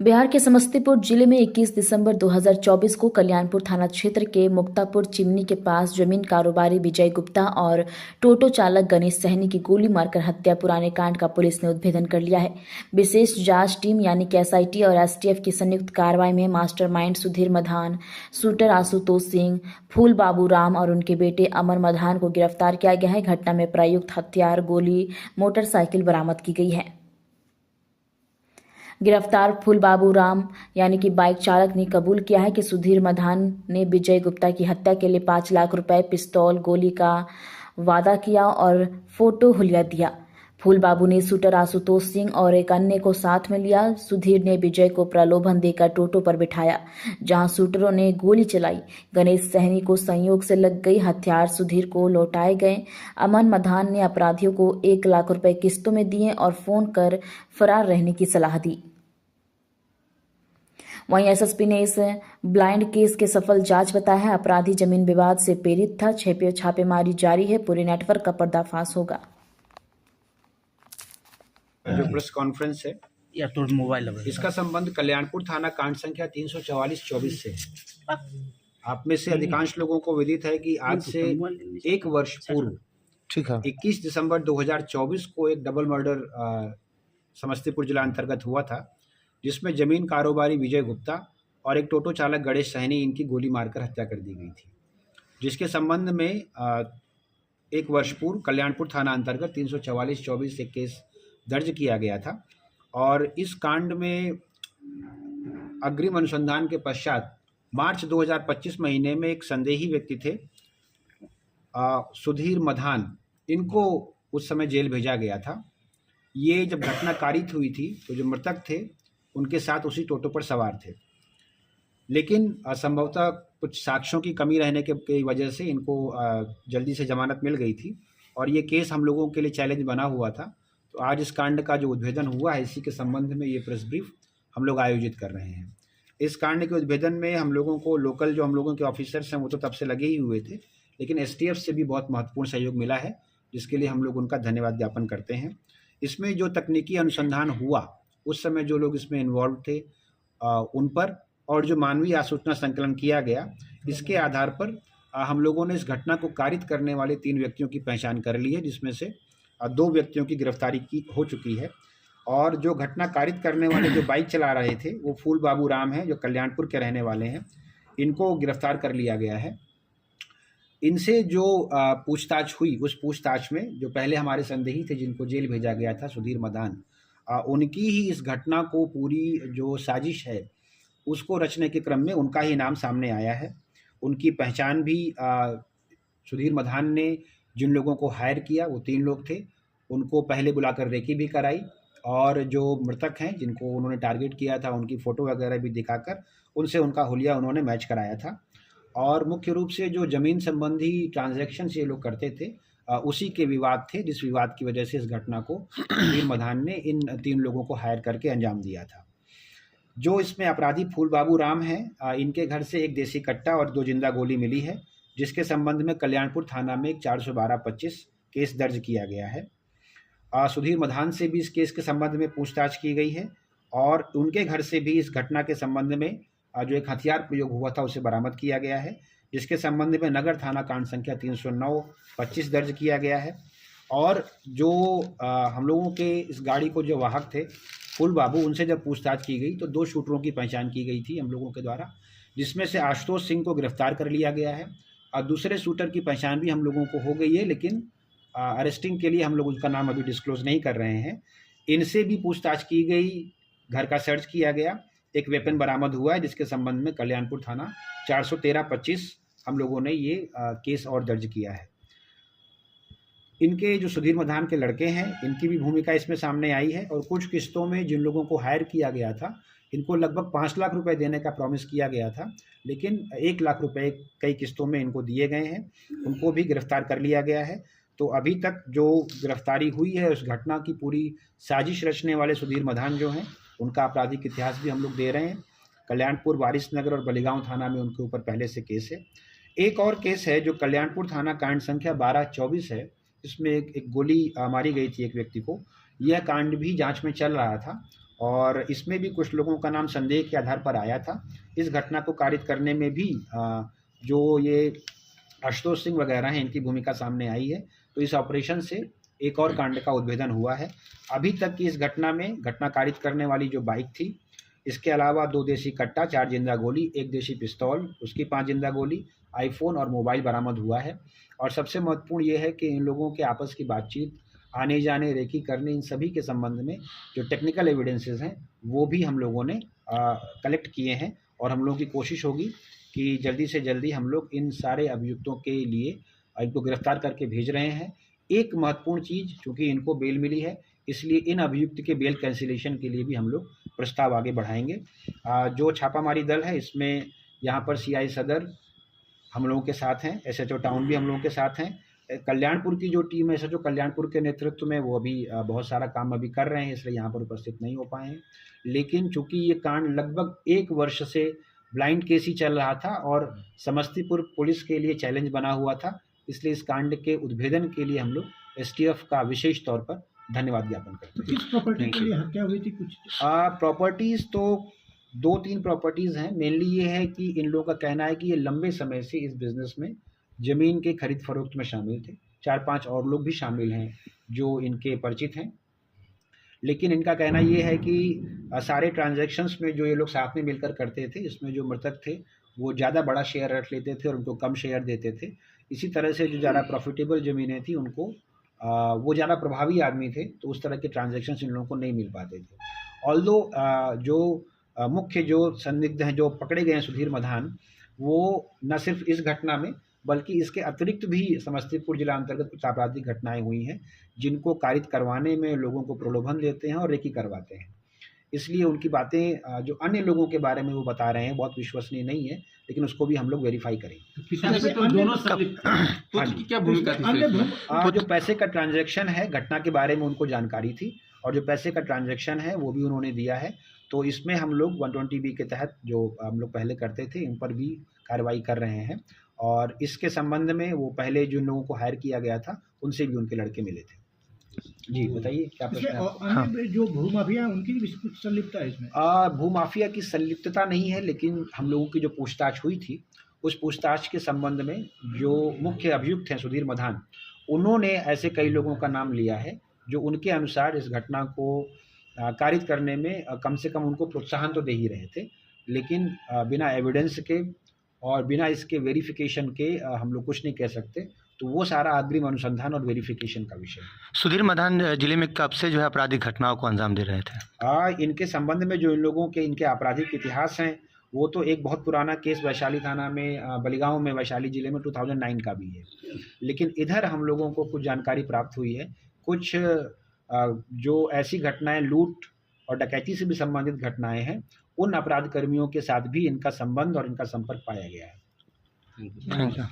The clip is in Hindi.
बिहार के समस्तीपुर जिले में 21 दिसंबर 2024 को कल्याणपुर थाना क्षेत्र के मुक्तापुर चिमनी के पास जमीन कारोबारी विजय गुप्ता और टोटो चालक गणेश सहनी की गोली मारकर हत्या पुराने कांड का पुलिस ने उद्भेदन कर लिया है। विशेष जांच टीम यानी कि एसआईटी और एसटीएफ की संयुक्त कार्रवाई में मास्टरमाइंड सुधीर मधान, शूटर आशुतोष सिंह, फूल बाबू राम और उनके बेटे अमर मधान को गिरफ्तार किया गया है। घटना में प्रयुक्त हथियार, गोली, मोटरसाइकिल बरामद की गई है। गिरफ्तार फूल बाबू राम यानी कि बाइक चालक ने कबूल किया है कि सुधीर मधान ने विजय गुप्ता की हत्या के लिए 5 लाख रुपए, पिस्तौल, गोली का वादा किया और फोटो हुलिया दिया। फूल बाबू ने शूटर आशुतोष सिंह और एक अन्य को साथ में लिया। सुधीर ने विजय को प्रलोभन देकर टोटो पर बिठाया, जहां शूटरों ने गोली चलाई। गणेश सहनी को संयोग से लग गई। हथियार सुधीर को लौटाए गए। अमन मधान ने अपराधियों को 1 लाख रुपए किस्तों में दिए और फोन कर फरार रहने की सलाह दी। वहीं एसएसपी ने इस ब्लाइंड केस के सफल जांच बताया है। अपराधी जमीन विवाद से प्रेरित था। छापेमारी जारी है। पूरे नेटवर्क का पर्दाफाश होगा। जो प्रेस कॉन्फ्रेंस है या तो मोबाइल इसका संबंध कल्याणपुर थाना कांड संख्या 344-24 से है। आप में से अधिकांश लोगों को विदित है कि आज से 1 वर्ष पूर्व ठीक है 21 दिसंबर 2024 को एक डबल मर्डर समस्तीपुर जिला अंतर्गत हुआ था, जिसमें जमीन कारोबारी विजय गुप्ता और एक टोटो चालक गणेश सहनी इनकी गोली मारकर हत्या कर दी गई थी, जिसके संबंध में 1 वर्ष पूर्व कल्याणपुर थाना अंतर्गत 344-24 एक केस दर्ज किया गया था। और इस कांड में अग्रिम अनुसंधान के पश्चात मार्च 2025 महीने में एक संदेही व्यक्ति थे सुधीर मधान, इनको उस समय जेल भेजा गया था। ये जब घटना कारित हुई थी तो जो मृतक थे उनके साथ उसी टोटो पर सवार थे, लेकिन संभवतः कुछ साक्ष्यों की कमी रहने की वजह से इनको जल्दी से जमानत मिल गई थी और ये केस हम लोगों के लिए चैलेंज बना हुआ था। तो आज इस कांड का जो उद्भेदन हुआ है, इसी के संबंध में ये प्रेस ब्रीफ हम लोग आयोजित कर रहे हैं। इस कांड के उद्भेदन में हम लोगों को लोकल जो हम लोगों के ऑफिसर्स हैं वो तो तब से लगे ही हुए थे, लेकिन एसटीएफ से भी बहुत महत्वपूर्ण सहयोग मिला है, जिसके लिए हम लोग उनका धन्यवाद ज्ञापन करते हैं। इसमें जो तकनीकी अनुसंधान हुआ उस समय जो लोग इसमें इन्वॉल्व थे उन पर, और जो मानवीय आसूचना संकलन किया गया, इसके आधार पर हम लोगों ने इस घटना को कारित करने वाले 3 व्यक्तियों की पहचान कर ली है, जिसमें से 2 व्यक्तियों की गिरफ्तारी हो चुकी है। और जो घटना कारित करने वाले जो बाइक चला रहे थे वो फूल बाबू राम हैं, जो कल्याणपुर के रहने वाले हैं। इनको गिरफ्तार कर लिया गया है। इनसे जो पूछताछ हुई, उस पूछताछ में जो पहले हमारे संदेही थे जिनको जेल भेजा गया था, सुधीर मधान, उनकी ही इस घटना को पूरी जो साजिश है उसको रचने के क्रम में उनका ही नाम सामने आया है। उनकी पहचान भी सुधीर मधान ने जिन लोगों को हायर किया वो 3 लोग थे, उनको पहले बुलाकर रेकी भी कराई, और जो मृतक हैं जिनको उन्होंने टारगेट किया था उनकी फ़ोटो वगैरह भी दिखाकर उनसे उनका हुलिया उन्होंने मैच कराया था। और मुख्य रूप से जो ज़मीन संबंधी ट्रांजैक्शन ये लोग करते थे उसी के विवाद थे, जिस विवाद की वजह से इस घटना को सुधीर मधान ने इन 3 लोगों को हायर करके अंजाम दिया था। जो इसमें अपराधी फूल बाबू राम हैं, इनके घर से एक देसी कट्टा और 2 जिंदा गोली मिली है, जिसके संबंध में कल्याणपुर थाना में एक 412-25 केस दर्ज किया गया है। सुधीर मधान से भी इस केस के संबंध में पूछताछ की गई है और उनके घर से भी इस घटना के संबंध में जो एक हथियार प्रयोग हुआ था उसे बरामद किया गया है, जिसके संबंध में नगर थाना कांड संख्या 309-25 दर्ज किया गया है। और जो हम लोगों के इस गाड़ी को जो वाहक थे फूल बाबू, उनसे जब पूछताछ की गई तो 2 शूटरों की पहचान की गई थी हम लोगों के द्वारा, जिसमें से आशुतोष सिंह को गिरफ्तार कर लिया गया है और दूसरे शूटर की पहचान भी हम लोगों को हो गई है, लेकिन अरेस्टिंग के लिए हम लोग उसका नाम अभी डिस्क्लोज नहीं कर रहे हैं। इनसे भी पूछताछ की गई, घर का सर्च किया गया, एक वेपन बरामद हुआ है, जिसके संबंध में कल्याणपुर थाना 413-25 हम लोगों ने ये केस और दर्ज किया है। इनके जो सुधीर मधान के लड़के हैं, इनकी भी भूमिका इसमें सामने आई है और कुछ किस्तों में जिन लोगों को हायर किया गया था इनको लगभग 5 लाख रुपए देने का प्रॉमिस किया गया था, लेकिन 1 लाख रुपए कई किस्तों में इनको दिए गए हैं। उनको भी गिरफ्तार कर लिया गया है। तो अभी तक जो गिरफ्तारी हुई है उस घटना की पूरी साजिश रचने वाले सुधीर मधान जो हैं, उनका आपराधिक इतिहास भी हम लोग दे रहे हैं। कल्याणपुर, वारिसनगर और बलिगांव थाना में उनके ऊपर पहले से केस है। एक और केस है जो कल्याणपुर थाना कांड संख्या 12-24 है, इसमें एक गोली मारी गई थी एक व्यक्ति को। यह कांड भी जांच में चल रहा था और इसमें भी कुछ लोगों का नाम संदेह के आधार पर आया था। इस घटना को कारित करने में भी जो ये आशुतोष सिंह वगैरह हैं, इनकी भूमिका सामने आई है। तो इस ऑपरेशन से एक और कांड का उद्भेदन हुआ है। अभी तक की इस घटना में घटना कारित करने वाली जो बाइक थी, इसके अलावा 2 देसी कट्टा, 4 जिंदा गोली, 1 देसी पिस्तौल, उसकी 5 जिंदा गोली, आईफोन और मोबाइल बरामद हुआ है। और सबसे महत्वपूर्ण ये है कि इन लोगों के आपस की बातचीत, आने जाने, रेकी करने, इन सभी के संबंध में जो टेक्निकल एविडेंसेस हैं वो भी हम लोगों ने कलेक्ट किए हैं। और हम लोगों की कोशिश होगी कि जल्दी से जल्दी हम लोग इन सारे अभियुक्तों के लिए इनको गिरफ्तार करके भेज रहे हैं। एक महत्वपूर्ण चीज़, चूँकि इनको बेल मिली है, इसलिए इन अभियुक्त के बेल कैंसिलेशन के लिए भी हम लोग प्रस्ताव आगे बढ़ाएंगे। जो छापामारी दल है, इसमें यहाँ पर सीआई सदर हम लोगों के साथ हैं, एसएचओ टाउन भी हम लोगों के साथ हैं। कल्याणपुर की जो टीम है, एसएचओ कल्याणपुर के नेतृत्व में, वो अभी बहुत सारा काम अभी कर रहे हैं, इसलिए यहाँ पर उपस्थित नहीं हो पाए हैं। लेकिन चूँकि ये कांड लगभग 1 वर्ष से ब्लाइंड केस ही चल रहा था और समस्तीपुर पुलिस के लिए चैलेंज बना हुआ था, इसलिए इस कांड के उद्भेदन के लिए हम लोग एसटीएफ का विशेष तौर पर धन्यवाद ज्ञापन करते हैं। किस प्रॉपर्टी के लिए हत्या हुई थी कुछ? प्रॉपर्टीज़ तो 2-3 प्रॉपर्टीज़ हैं। मेनली ये है कि इन लोगों का कहना है कि ये लंबे समय से इस बिज़नेस में ज़मीन के खरीद फरोख्त में शामिल थे। 4-5 और लोग भी शामिल हैं जो इनके परिचित हैं। लेकिन इनका कहना ये है कि सारे ट्रांजैक्शंस में जो ये लोग साथ में मिलकर करते थे, इसमें जो मृतक थे वो ज़्यादा बड़ा शेयर रख लेते थे और उनको कम शेयर देते थे। इसी तरह से जो ज़्यादा प्रॉफिटेबल ज़मीनें थी, उनको वो ज़्यादा प्रभावी आदमी थे, तो उस तरह के ट्रांजैक्शंस इन लोगों को नहीं मिल पाते थे। ऑल्दो जो मुख्य जो संदिग्ध हैं, जो पकड़े गए हैं सुधीर मधान, वो न सिर्फ इस घटना में बल्कि इसके अतिरिक्त भी समस्तीपुर जिला अंतर्गत कुछ आपराधिक घटनाएं हुई हैं, जिनको कारित करवाने में लोगों को प्रलोभन देते हैं और रेकी करवाते हैं। इसलिए उनकी बातें जो अन्य लोगों के बारे में वो बता रहे हैं बहुत विश्वसनीय नहीं है, लेकिन उसको भी हम लोग वेरीफाई करेंगे। तो दोनों की क्या भूमिका थी? जो पैसे का ट्रांजैक्शन है, घटना के बारे में उनको जानकारी थी और जो पैसे का ट्रांजैक्शन है वो भी उन्होंने दिया है। तो इसमें हम लोग 120B के तहत जो हम लोग पहले करते थे, इन पर भी कार्रवाई कर रहे हैं। और इसके संबंध में वो पहले जिन लोगों को हायर किया गया था, उनसे भी उनके लड़के मिले थे। जी बताइए, क्या प्रश्न है? अन्य जो भूमाफिया उनकी भी कुछ संलिप्तता है इसमें? भूमाफिया की संलिप्तता नहीं है, लेकिन हम लोगों की जो पूछताछ हुई थी, उस पूछताछ के संबंध में जो मुख्य अभियुक्त हैं सुधीर मधान, उन्होंने ऐसे कई लोगों का नाम लिया है जो उनके अनुसार इस घटना को कारित करने में कम से कम उनको प्रोत्साहन तो दे ही रहे थे, लेकिन बिना एविडेंस के और बिना इसके वेरिफिकेशन के हम लोग कुछ नहीं कह सकते। तो वो सारा अग्रिम अनुसंधान और वेरिफिकेशन का विषय है। सुधीर मधान जिले में कब से जो है आपराधिक घटनाओं को अंजाम दे रहे थे? इनके संबंध में जो इन लोगों के इनके आपराधिक इतिहास हैं, वो तो एक बहुत पुराना केस वैशाली थाना में, बलिगांव में, वैशाली जिले में 2009 का भी है। लेकिन इधर हम लोगों को कुछ जानकारी प्राप्त हुई है, कुछ जो ऐसी घटनाएं, लूट और डकैती से भी संबंधित घटनाएं हैं, उन अपराध कर्मियों के साथ भी इनका संबंध और इनका संपर्क पाया गया है। Thank you.